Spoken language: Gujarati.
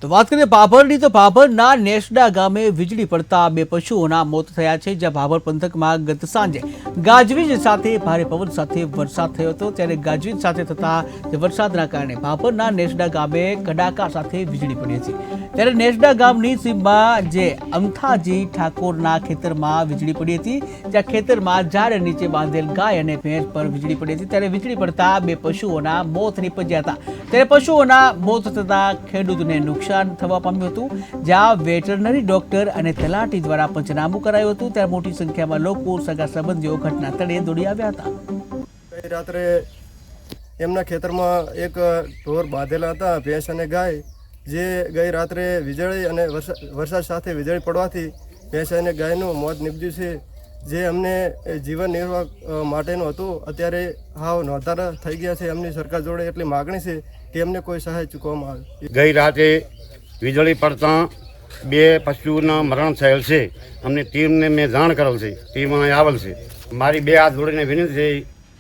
તો વાત કરીએ ભાભરની તો ભાભરના નેસડા ગામે વીજળી પડતા બે પશુઓના મોત થયા છે। જ્યાં ભાભર પંથકમાં ગત સાંજે ગાજવીજ સાથે ભારે પવન સાથે વરસાદ થયો હતો, ત્યારે ગાજવીજ સાથે થતા વરસાદના કારણે ભાભરના નેસડા ગામે કડાકા સાથે વીજળી પડી હતી। ત્યારે નેસડા ગામની સીમમાં જે અમથાજી ઠાકોરના ખેતરમાં વીજળી પડી હતી, જ્યાં ખેતરમાં ઝાડ નીચે બાંધેલ ગાય અને ભેંસ પર વીજળી પડી હતી। ત્યારે વીજળી પડતા બે પશુઓના મોત નીપજ્યા હતા। ત્યારે પશુઓના મોત થતા ખેડૂતને નુકસાન થવા પામ્યું હતું, જ્યાં વેટરનરી ડોક્ટર અને તલાટી દ્વારા પંચનામું કરાયું હતું। ત્યારે મોટી સંખ્યામાં લોકો સગા સંબંધીઓ ઘટના સ્થળે દોડી આવ્યા હતા। ગઈ રાત્રે એમના ખેતરમાં એક ઢોર બાંધેલા હતા, ભેંસ અને ગાય, જે ગઈ રાત્રે વીજળી અને વરસાદ સાથે વીજળી પડવાથી ભેંસ અને ગાયનું મોત નીપજ્યું છે, જે અમને જીવન નિર્વાહ માટેનું હતું। અત્યારે હાવ નોંધારા થઈ ગયા છે। એમની સરકાર જોડે એટલી માગણી છે કે એમને કોઈ સહાય ચૂકવવામાં આવે। ગઈ રાતે વીજળી પડતા બે પશુના મરણ થયેલ છે। અમને ટીમને મેં જાણ કરેલ છે, ટીમ અહીં આવેલ છે। મારી બે હાથ જોડીને વિનંતી છે